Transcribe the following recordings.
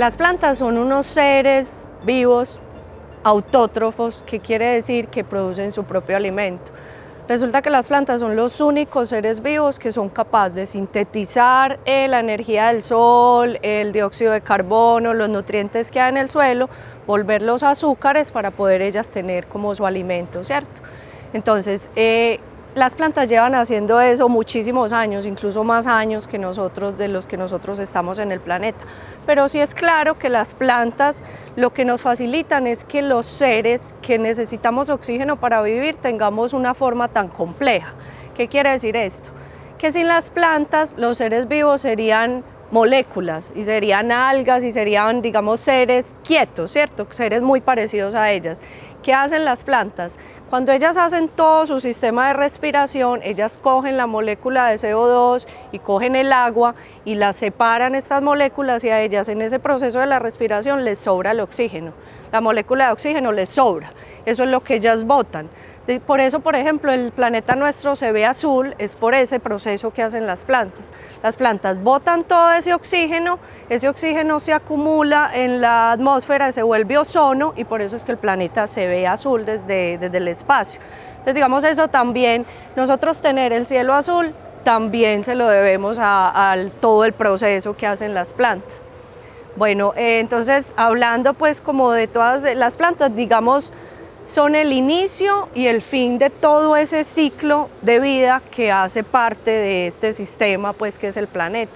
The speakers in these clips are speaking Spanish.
Las plantas son unos seres vivos autótrofos, que quiere decir que producen su propio alimento. Resulta que las plantas son los únicos seres vivos que son capaces de sintetizar la energía del sol, el dióxido de carbono, los nutrientes que hay en el suelo, volverlos azúcares para poder ellas tener como su alimento, ¿cierto? Entonces, las plantas llevan haciendo eso muchísimos años, incluso más años que nosotros, de los que nosotros estamos en el planeta. Pero sí es claro que las plantas lo que nos facilitan es que los seres que necesitamos oxígeno para vivir tengamos una forma tan compleja. ¿Qué quiere decir esto? Que sin las plantas los seres vivos serían moléculas y serían algas y serían, digamos, seres quietos, ¿cierto? Seres muy parecidos a ellas. ¿Qué hacen las plantas? Cuando ellas hacen todo su sistema de respiración, ellas cogen la molécula de CO2 y cogen el agua y las separan estas moléculas, y a ellas en ese proceso de la respiración les sobra el oxígeno. La molécula de oxígeno les sobra, eso es lo que ellas botan. Por eso, por ejemplo, el planeta nuestro se ve azul, es por ese proceso que hacen las plantas. Las plantas botan todo ese oxígeno se acumula en la atmósfera, se vuelve ozono, y por eso es que el planeta se ve azul desde el espacio. Entonces, digamos, eso también, nosotros tener el cielo azul, también se lo debemos a todo el proceso que hacen las plantas. Bueno, entonces, hablando pues como de todas las plantas, digamos, son el inicio y el fin de todo ese ciclo de vida que hace parte de este sistema, pues, que es el planeta.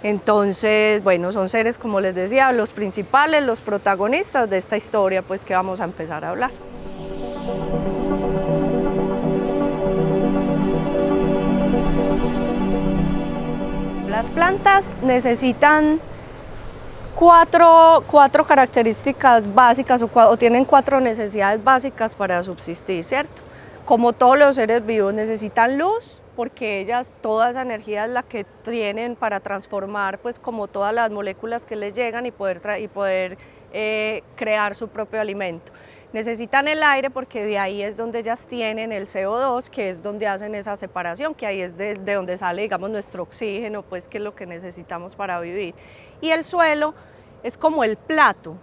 Entonces, bueno, son seres, como les decía, los principales, los protagonistas de esta historia, pues, que vamos a empezar a hablar. Las plantas necesitan cuatro características básicas o tienen cuatro necesidades básicas para subsistir, ¿cierto? Como todos los seres vivos necesitan luz, porque ellas, toda esa energía es la que tienen para transformar, pues, como todas las moléculas que les llegan y poder crear su propio alimento. Necesitan el aire, porque de ahí es donde ellas tienen el CO2, que es donde hacen esa separación, que ahí es de donde sale, digamos, nuestro oxígeno, pues, que es lo que necesitamos para vivir. Y el suelo es como el plato.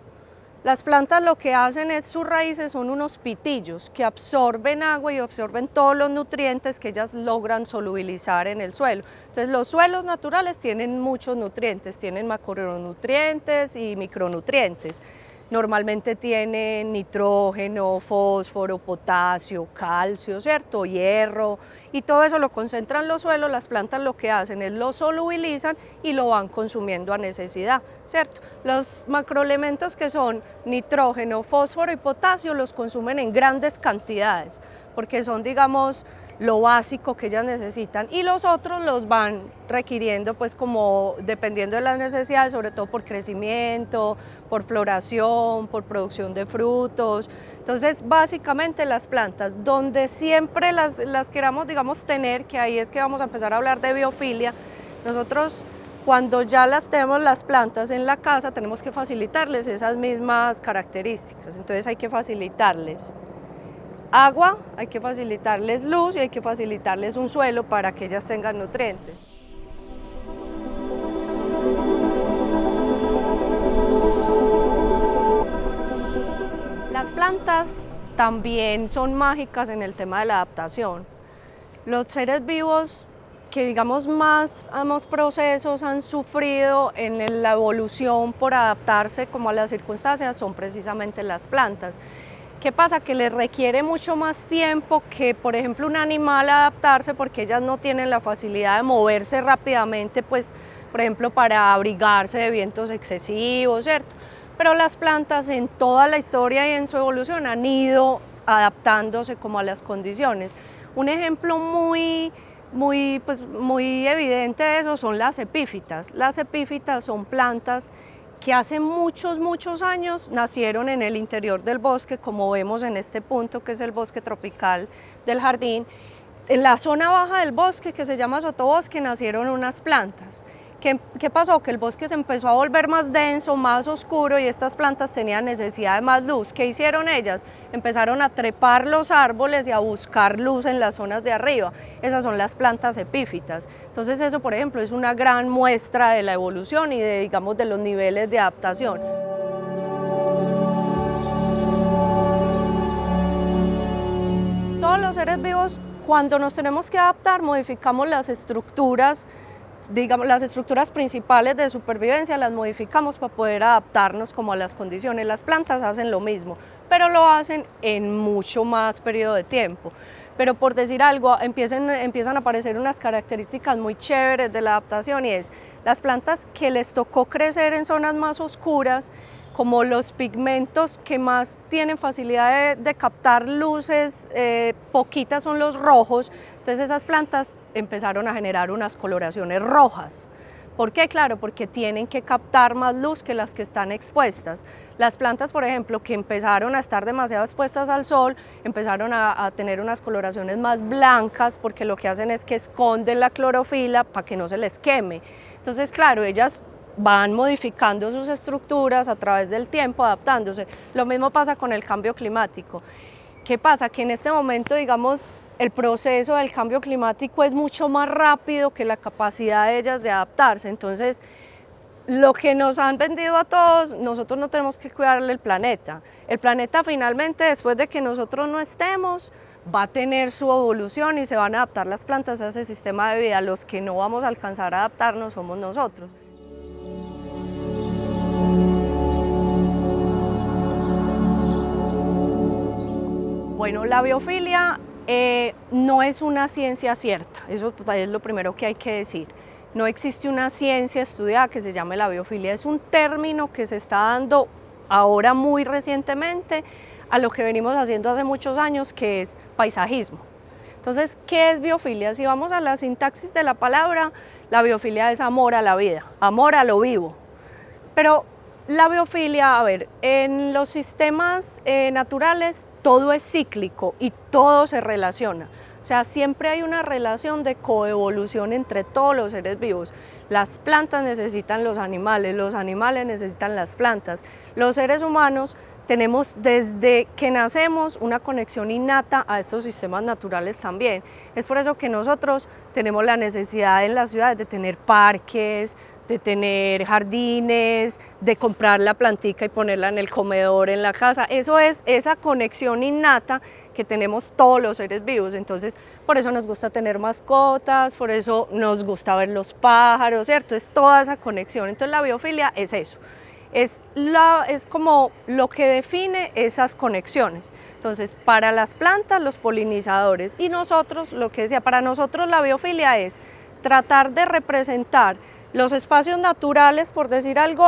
Las plantas lo que hacen es, sus raíces son unos pitillos que absorben agua y absorben todos los nutrientes que ellas logran solubilizar en el suelo. Entonces, los suelos naturales tienen muchos nutrientes, tienen macronutrientes y micronutrientes. Normalmente tienen nitrógeno, fósforo, potasio, calcio, ¿cierto? Hierro, y todo eso lo concentran los suelos. Las plantas lo que hacen es lo solubilizan y lo van consumiendo a necesidad, ¿cierto? Los macroelementos, que son nitrógeno, fósforo y potasio, los consumen en grandes cantidades, porque son, digamos, lo básico que ellas necesitan, y los otros los van requiriendo, pues, como dependiendo de las necesidades, sobre todo por crecimiento, por floración, por producción de frutos. Entonces, básicamente las plantas, donde siempre las queramos, digamos, tener, que ahí es que vamos a empezar a hablar de biofilia, nosotros, cuando ya las tenemos las plantas en la casa, tenemos que facilitarles esas mismas características. Entonces, hay que facilitarles agua, hay que facilitarles luz y hay que facilitarles un suelo para que ellas tengan nutrientes. Las plantas también son mágicas en el tema de la adaptación. Los seres vivos que, digamos, más procesos han sufrido en la evolución por adaptarse como a las circunstancias son precisamente las plantas. ¿Qué pasa? Que les requiere mucho más tiempo que, por ejemplo, un animal adaptarse, porque ellas no tienen la facilidad de moverse rápidamente, pues, por ejemplo, para abrigarse de vientos excesivos, ¿cierto? Pero las plantas, en toda la historia y en su evolución, han ido adaptándose como a las condiciones. Un ejemplo muy evidente de eso son las epífitas. Las epífitas son plantas que hace muchos años nacieron en el interior del bosque, como vemos en este punto, que es el bosque tropical del jardín. En la zona baja del bosque, que se llama sotobosque, nacieron unas plantas ¿Qué pasó? Que el bosque se empezó a volver más denso, más oscuro y estas plantas tenían necesidad de más luz. ¿Qué hicieron ellas? Empezaron a trepar los árboles y a buscar luz en las zonas de arriba. Esas son las plantas epífitas. Entonces eso, por ejemplo, es una gran muestra de la evolución y de, digamos, de los niveles de adaptación. Todos los seres vivos, cuando nos tenemos que adaptar, modificamos las estructuras, digamos, las estructuras principales de supervivencia las modificamos para poder adaptarnos como a las condiciones. Las plantas hacen lo mismo, pero lo hacen en mucho más periodo de tiempo. Pero por decir algo, empiezan a aparecer unas características muy chéveres de la adaptación y es las plantas que les tocó crecer en zonas más oscuras, como los pigmentos que más tienen facilidad de captar luces, poquitas son los rojos, entonces esas plantas empezaron a generar unas coloraciones rojas. ¿Por qué? Claro, porque tienen que captar más luz que las que están expuestas. Las plantas, por ejemplo, que empezaron a estar demasiado expuestas al sol, empezaron a tener unas coloraciones más blancas, porque lo que hacen es que esconden la clorofila para que no se les queme. Entonces, claro, ellas van modificando sus estructuras a través del tiempo, adaptándose. Lo mismo pasa con el cambio climático. ¿Qué pasa? Que en este momento, digamos, el proceso del cambio climático es mucho más rápido que la capacidad de ellas de adaptarse. Entonces, lo que nos han vendido a todos, nosotros no tenemos que cuidarle el planeta. El planeta finalmente, después de que nosotros no estemos, va a tener su evolución y se van a adaptar las plantas a ese sistema de vida. Los que no vamos a alcanzar a adaptarnos somos nosotros. Bueno, la biofilia no es una ciencia cierta, eso es lo primero que hay que decir. No existe una ciencia estudiada que se llame la biofilia, es un término que se está dando ahora muy recientemente a lo que venimos haciendo hace muchos años, que es paisajismo. Entonces, ¿qué es biofilia? Si vamos a la sintaxis de la palabra, la biofilia es amor a la vida, amor a lo vivo. Pero la biofilia, a ver, en los sistemas naturales todo es cíclico y todo se relaciona. O sea, siempre hay una relación de coevolución entre todos los seres vivos. Las plantas necesitan los animales necesitan las plantas. Los seres humanos tenemos desde que nacemos una conexión innata a estos sistemas naturales también. Es por eso que nosotros tenemos la necesidad en las ciudades de tener parques, de tener jardines, de comprar la plantica y ponerla en el comedor, en la casa. Eso es esa conexión innata que tenemos todos los seres vivos. Entonces, por eso nos gusta tener mascotas, por eso nos gusta ver los pájaros, ¿cierto? Es toda esa conexión. Entonces, la biofilia es eso. Es como lo que define esas conexiones. Entonces, para las plantas, los polinizadores, y nosotros, lo que decía, para nosotros la biofilia es tratar de representar los espacios naturales, por decir algo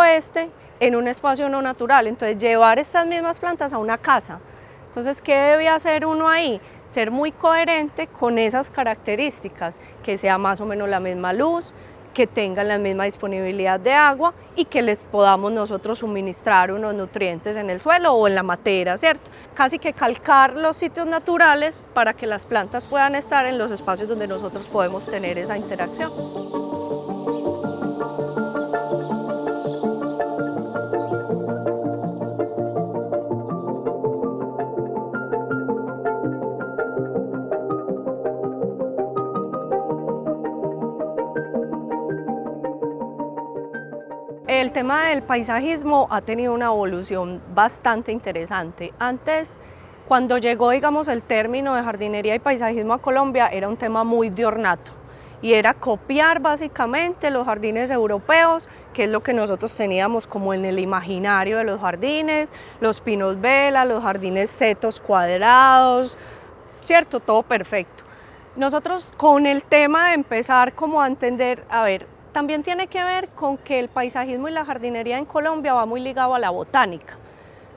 en un espacio no natural. Entonces, llevar estas mismas plantas a una casa. Entonces, ¿qué debe hacer uno ahí? Ser muy coherente con esas características, que sea más o menos la misma luz, que tengan la misma disponibilidad de agua y que les podamos nosotros suministrar unos nutrientes en el suelo o en la matera, ¿cierto? Casi que calcar los sitios naturales para que las plantas puedan estar en los espacios donde nosotros podemos tener esa interacción. El tema del paisajismo ha tenido una evolución bastante interesante. Antes, cuando llegó, digamos, el término de jardinería y paisajismo a Colombia, era un tema muy de ornato y era copiar básicamente los jardines europeos, que es lo que nosotros teníamos como en el imaginario de los jardines, los pinos vela, los jardines setos cuadrados, ¿cierto? Todo perfecto. Nosotros con el tema de empezar como a entender, a ver, también tiene que ver con que el paisajismo y la jardinería en Colombia va muy ligado a la botánica.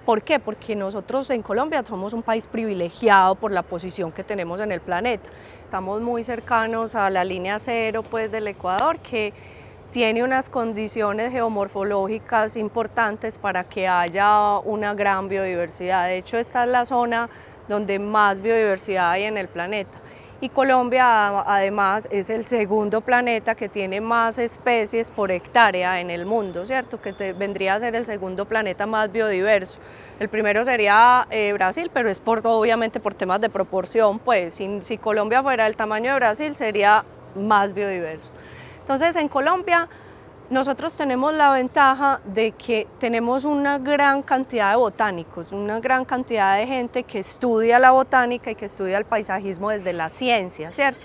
¿Por qué? Porque nosotros en Colombia somos un país privilegiado por la posición que tenemos en el planeta. Estamos muy cercanos a la línea cero, pues, del Ecuador, que tiene unas condiciones geomorfológicas importantes para que haya una gran biodiversidad. De hecho, esta es la zona donde más biodiversidad hay en el planeta. Y Colombia además es el segundo planeta que tiene más especies por hectárea en el mundo, ¿cierto? Vendría a ser el segundo planeta más biodiverso. El primero sería Brasil, pero es obviamente por temas de proporción, pues si Colombia fuera del tamaño de Brasil sería más biodiverso. Entonces en Colombia nosotros tenemos la ventaja de que tenemos una gran cantidad de botánicos, una gran cantidad de gente que estudia la botánica y que estudia el paisajismo desde la ciencia, ¿cierto?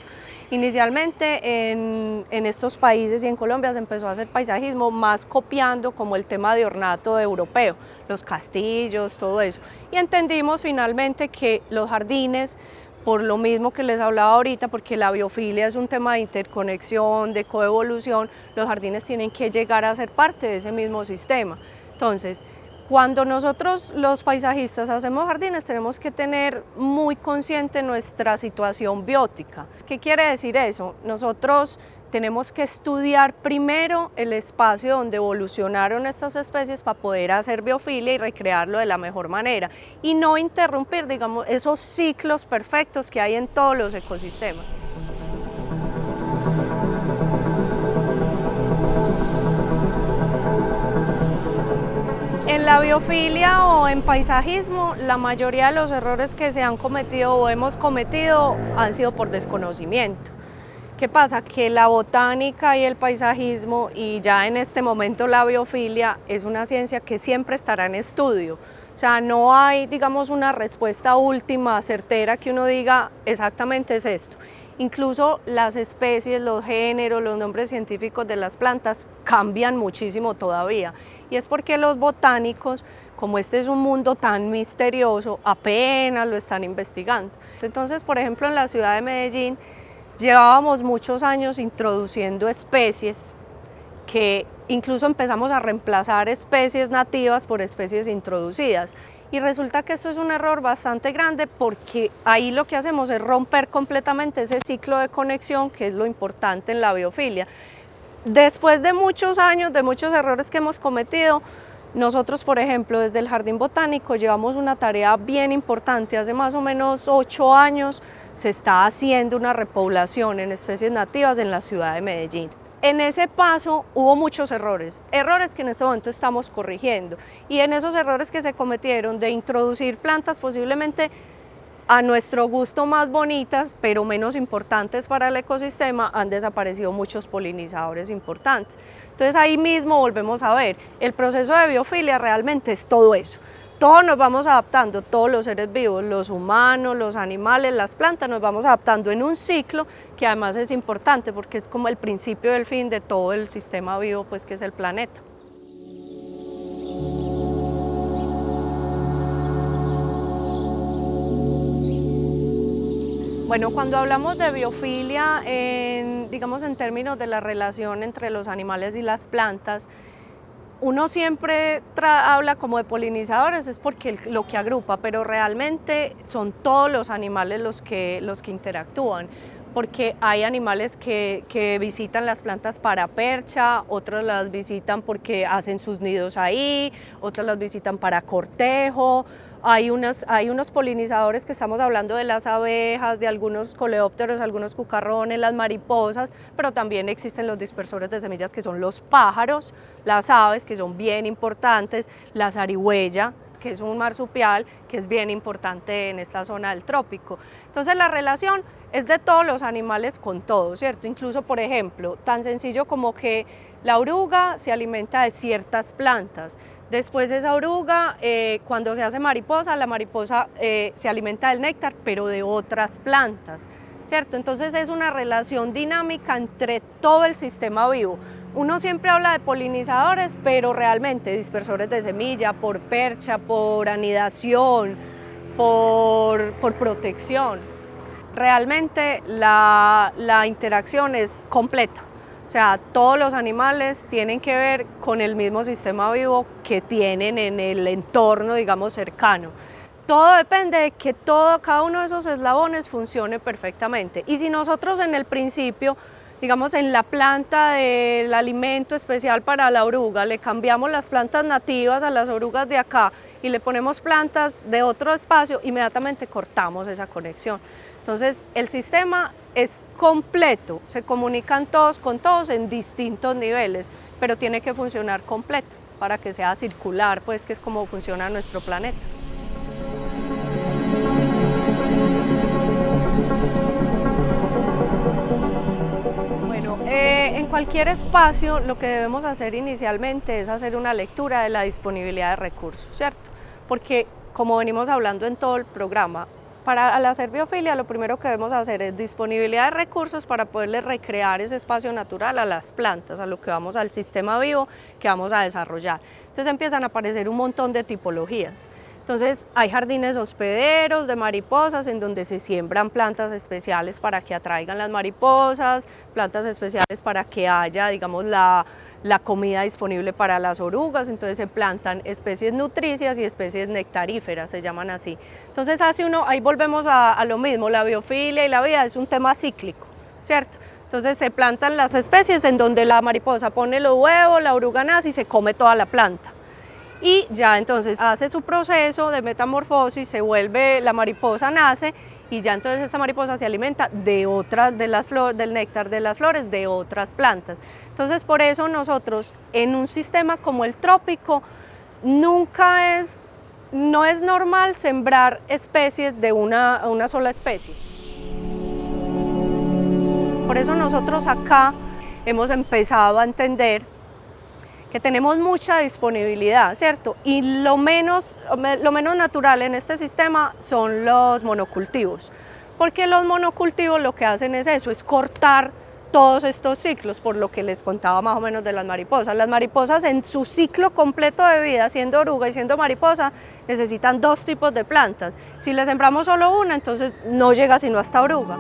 Inicialmente en estos países y en Colombia se empezó a hacer paisajismo más copiando como el tema de ornato europeo, los castillos, todo eso. Y entendimos finalmente que los jardines, por lo mismo que les hablaba ahorita, porque la biofilia es un tema de interconexión, de coevolución, los jardines tienen que llegar a ser parte de ese mismo sistema. Entonces, cuando nosotros los paisajistas hacemos jardines tenemos que tener muy consciente nuestra situación biótica. ¿Qué quiere decir eso? Nosotros tenemos que estudiar primero el espacio donde evolucionaron estas especies para poder hacer biofilia y recrearlo de la mejor manera y no interrumpir, digamos, esos ciclos perfectos que hay en todos los ecosistemas. En la biofilia o en paisajismo, la mayoría de los errores que se han cometido o hemos cometido han sido por desconocimiento. ¿Qué pasa? Que la botánica y el paisajismo y ya en este momento la biofilia es una ciencia que siempre estará en estudio. O sea, no hay, digamos, una respuesta última, certera, que uno diga exactamente es esto. Incluso las especies, los géneros, los nombres científicos de las plantas cambian muchísimo todavía. Y es porque los botánicos, como este es un mundo tan misterioso, apenas lo están investigando. Entonces, por ejemplo, en la ciudad de Medellín, llevábamos muchos años introduciendo especies que incluso empezamos a reemplazar especies nativas por especies introducidas. Y resulta que esto es un error bastante grande porque ahí lo que hacemos es romper completamente ese ciclo de conexión que es lo importante en la biofilia. Después de muchos años, de muchos errores que hemos cometido, nosotros, por ejemplo, desde el Jardín Botánico llevamos una tarea bien importante. Hace más o menos 8 años se está haciendo una repoblación en especies nativas en la ciudad de Medellín. En ese paso hubo muchos errores que en este momento estamos corrigiendo. Y en esos errores que se cometieron de introducir plantas posiblemente a nuestro gusto más bonitas, pero menos importantes para el ecosistema, han desaparecido muchos polinizadores importantes. Entonces ahí mismo volvemos a ver, el proceso de biofilia realmente es todo eso. Todos nos vamos adaptando, todos los seres vivos, los humanos, los animales, las plantas, nos vamos adaptando en un ciclo que además es importante porque es como el principio del fin de todo el sistema vivo, pues, que es el planeta. Bueno, cuando hablamos de biofilia, digamos en términos de la relación entre los animales y las plantas, uno siempre habla como de polinizadores, es porque lo que agrupa, pero realmente son todos los animales los que interactúan, porque hay animales que visitan las plantas para percha, otros las visitan porque hacen sus nidos ahí, otros las visitan para cortejo. Hay unos polinizadores que estamos hablando de las abejas, de algunos coleópteros, algunos cucarrones, las mariposas, pero también existen los dispersores de semillas que son los pájaros, las aves que son bien importantes, la zarigüeya, que es un marsupial que es bien importante en esta zona del trópico. Entonces la relación es de todos los animales con todos, ¿cierto? Incluso, por ejemplo, tan sencillo como que la oruga se alimenta de ciertas plantas. Después de esa oruga, cuando se hace mariposa, la mariposa se alimenta del néctar, pero de otras plantas, ¿cierto? Entonces es una relación dinámica entre todo el sistema vivo. Uno siempre habla de polinizadores, pero realmente dispersores de semilla, por percha, por anidación, por protección. Realmente la interacción es completa. O sea, todos los animales tienen que ver con el mismo sistema vivo que tienen en el entorno, digamos, cercano. Todo depende de que cada uno de esos eslabones funcione perfectamente. Y si nosotros en el principio, digamos, en la planta del alimento especial para la oruga, le cambiamos las plantas nativas a las orugas de acá y le ponemos plantas de otro espacio, inmediatamente cortamos esa conexión. Entonces el sistema es completo, se comunican todos con todos en distintos niveles, pero tiene que funcionar completo para que sea circular, pues que es como funciona nuestro planeta. Bueno, en cualquier espacio lo que debemos hacer inicialmente es hacer una lectura de la disponibilidad de recursos, ¿cierto? Porque como venimos hablando en todo el programa, al hacer biofilia lo primero que debemos hacer es disponibilidad de recursos para poderle recrear ese espacio natural a las plantas, a lo que vamos al sistema vivo que vamos a desarrollar. Entonces empiezan a aparecer un montón de tipologías. Entonces hay jardines hospederos de mariposas en donde se siembran plantas especiales para que atraigan las mariposas, plantas especiales para que haya, digamos, la comida disponible para las orugas, entonces se plantan especies nutricias y especies nectaríferas, se llaman así. Entonces ahí volvemos a lo mismo, la biofilia y la vida es un tema cíclico, ¿cierto? Entonces se plantan las especies en donde la mariposa pone los huevos, la oruga nace y se come toda la planta. Y ya entonces hace su proceso de metamorfosis, la mariposa nace y ya entonces esta mariposa se alimenta del néctar de las flores de otras plantas. Entonces por eso nosotros en un sistema como el trópico no es normal sembrar especies de una sola especie. Por eso nosotros acá hemos empezado a entender que tenemos mucha disponibilidad, ¿cierto? Y lo menos natural en este sistema son los monocultivos, porque los monocultivos lo que hacen es eso, es cortar todos estos ciclos, por lo que les contaba más o menos de las mariposas. Las mariposas en su ciclo completo de vida, siendo oruga y siendo mariposa, necesitan dos tipos de plantas. Si les sembramos solo una, entonces no llega sino hasta oruga.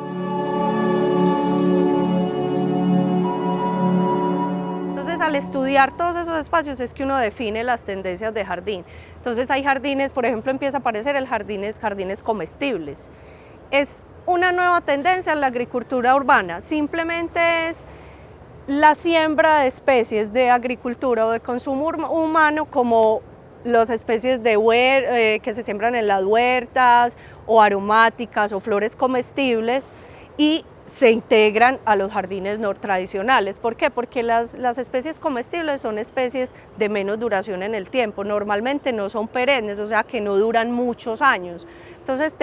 Al estudiar todos esos espacios es que uno define las tendencias de jardín. Entonces hay jardines, por ejemplo, empieza a aparecer jardines comestibles. Es una nueva tendencia en la agricultura urbana, simplemente es la siembra de especies de agricultura o de consumo humano como las especies que se siembran en las huertas o aromáticas o flores comestibles y se integran a los jardines no tradicionales. ¿Por qué? Porque las especies comestibles son especies de menos duración en el tiempo, normalmente no son perennes, o sea que no duran muchos años. Entonces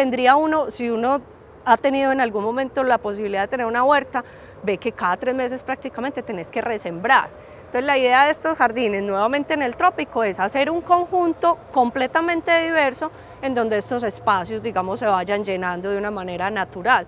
si uno ha tenido en algún momento la posibilidad de tener una huerta, ve que cada 3 meses prácticamente tenés que resembrar. Entonces la idea de estos jardines nuevamente en el trópico es hacer un conjunto completamente diverso en donde estos espacios, digamos, se vayan llenando de una manera natural.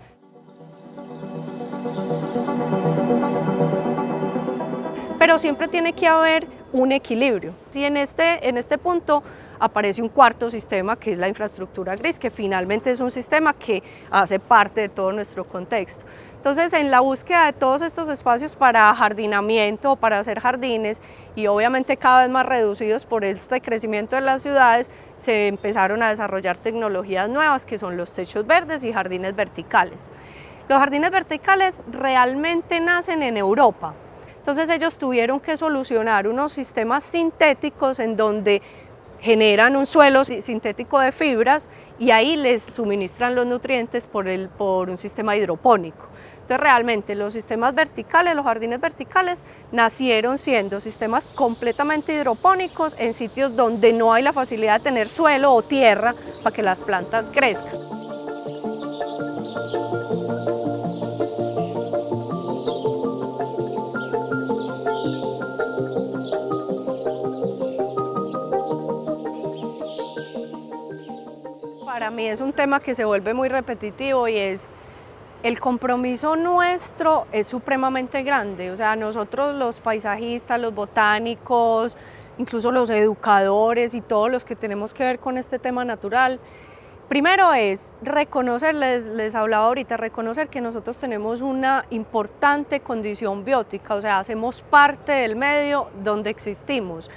Pero siempre tiene que haber un equilibrio. Y en este punto aparece un cuarto sistema que es la infraestructura gris, que finalmente es un sistema que hace parte de todo nuestro contexto. Entonces, en la búsqueda de todos estos espacios para jardinamiento o para hacer jardines, y obviamente cada vez más reducidos por este crecimiento de las ciudades, se empezaron a desarrollar tecnologías nuevas que son los techos verdes y jardines verticales. Los jardines verticales realmente nacen en Europa. Entonces ellos tuvieron que solucionar unos sistemas sintéticos en donde generan un suelo sintético de fibras y ahí les suministran los nutrientes por un sistema hidropónico. Entonces realmente los sistemas verticales, los jardines verticales, nacieron siendo sistemas completamente hidropónicos en sitios donde no hay la facilidad de tener suelo o tierra para que las plantas crezcan. Para mí es un tema que se vuelve muy repetitivo y es el compromiso nuestro es supremamente grande, o sea, nosotros los paisajistas, los botánicos, incluso los educadores y todos los que tenemos que ver con este tema natural, primero es reconocer, les hablaba ahorita, reconocer que nosotros tenemos una importante condición biótica, o sea, hacemos parte del medio donde existimos.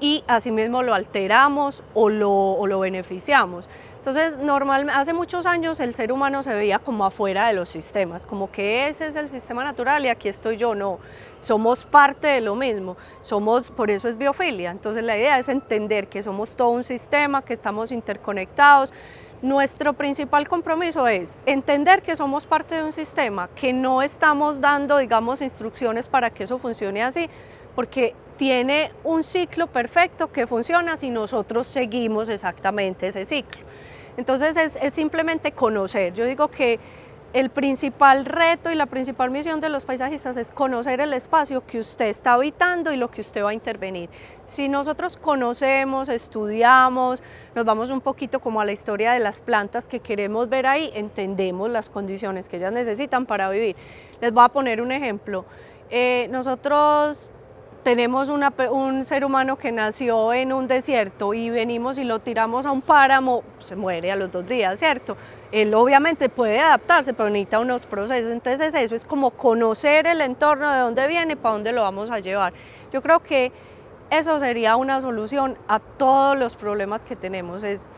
y asimismo lo alteramos o lo beneficiamos. Entonces, hace muchos años el ser humano se veía como afuera de los sistemas, como que ese es el sistema natural y aquí estoy yo. No, somos parte de lo mismo, por eso es biofilia. Entonces la idea es entender que somos todo un sistema, que estamos interconectados. Nuestro principal compromiso es entender que somos parte de un sistema, que no estamos dando, digamos, instrucciones para que eso funcione así, porque tiene un ciclo perfecto que funciona si nosotros seguimos exactamente ese ciclo. Entonces es simplemente conocer. Yo digo que el principal reto y la principal misión de los paisajistas es conocer el espacio que usted está habitando y lo que usted va a intervenir. Si nosotros conocemos, estudiamos, nos vamos un poquito como a la historia de las plantas que queremos ver ahí, entendemos las condiciones que ellas necesitan para vivir. Les voy a poner un ejemplo. Nosotros tenemos un ser humano que nació en un desierto y venimos y lo tiramos a un páramo, se muere a los 2 días, ¿cierto? Él obviamente puede adaptarse, pero necesita unos procesos. Entonces eso es como conocer el entorno, de dónde viene, para dónde lo vamos a llevar. Yo creo que eso sería una solución a todos los problemas que tenemos, es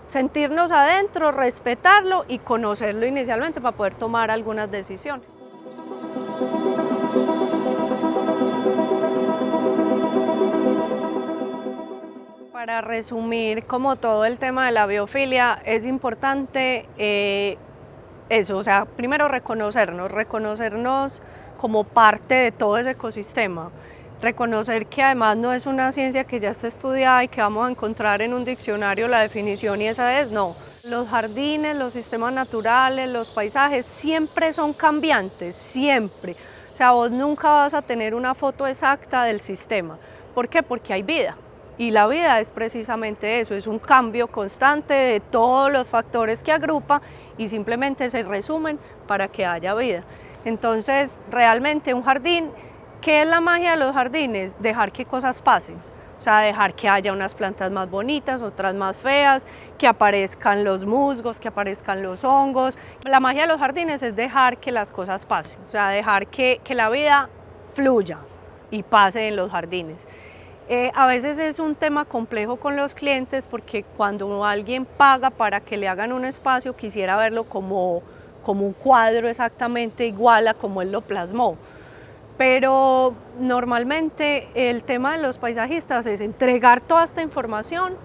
sentirnos adentro, respetarlo y conocerlo inicialmente para poder tomar algunas decisiones. Para resumir como todo el tema de la biofilia, es importante eso, o sea, primero reconocernos como parte de todo ese ecosistema, reconocer que además no es una ciencia que ya está estudiada y que vamos a encontrar en un diccionario la definición y esa es, no. Los jardines, los sistemas naturales, los paisajes siempre son cambiantes, siempre. O sea, vos nunca vas a tener una foto exacta del sistema. ¿Por qué? Porque hay vida. Y la vida es precisamente eso, es un cambio constante de todos los factores que agrupa y simplemente se resumen para que haya vida. Entonces, realmente un jardín, ¿qué es la magia de los jardines? Dejar que cosas pasen, o sea, dejar que haya unas plantas más bonitas, otras más feas, que aparezcan los musgos, que aparezcan los hongos. La magia de los jardines es dejar que las cosas pasen, o sea, dejar que la vida fluya y pase en los jardines. A veces es un tema complejo con los clientes porque cuando alguien paga para que le hagan un espacio quisiera verlo como un cuadro exactamente igual a como él lo plasmó. Pero normalmente el tema de los paisajistas es entregar toda esta información,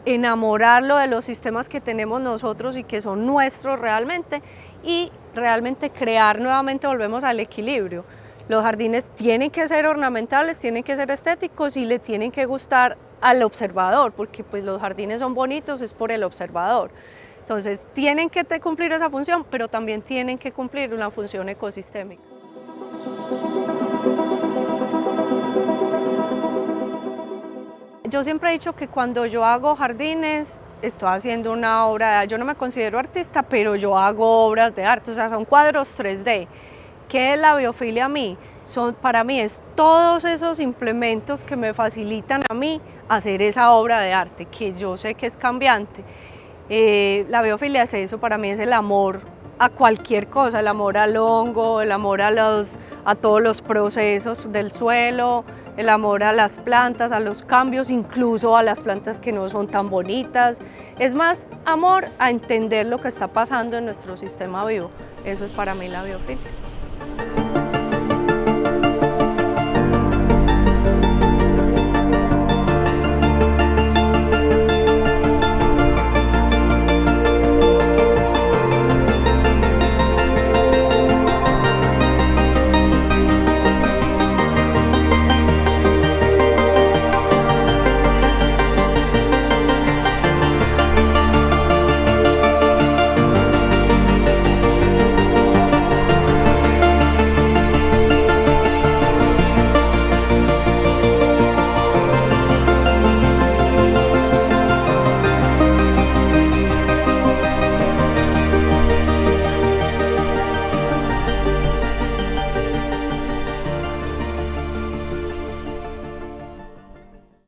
enamorarlo de los sistemas que tenemos nosotros y que son nuestros realmente y realmente crear nuevamente, volvemos al equilibrio. Los jardines tienen que ser ornamentales, tienen que ser estéticos y le tienen que gustar al observador, porque pues los jardines son bonitos, es por el observador. Entonces tienen que cumplir esa función, pero también tienen que cumplir una función ecosistémica. Yo siempre he dicho que cuando yo hago jardines, estoy haciendo una obra de arte. Yo no me considero artista, pero yo hago obras de arte, o sea, son cuadros 3D. ¿Qué es la biofilia a mí? Para mí es todos esos implementos que me facilitan a mí hacer esa obra de arte, que yo sé que es cambiante. La biofilia es eso, para mí es el amor a cualquier cosa, el amor al hongo, el amor a todos los procesos del suelo, el amor a las plantas, a los cambios, incluso a las plantas que no son tan bonitas. Es más amor a entender lo que está pasando en nuestro sistema vivo. Eso es para mí la biofilia.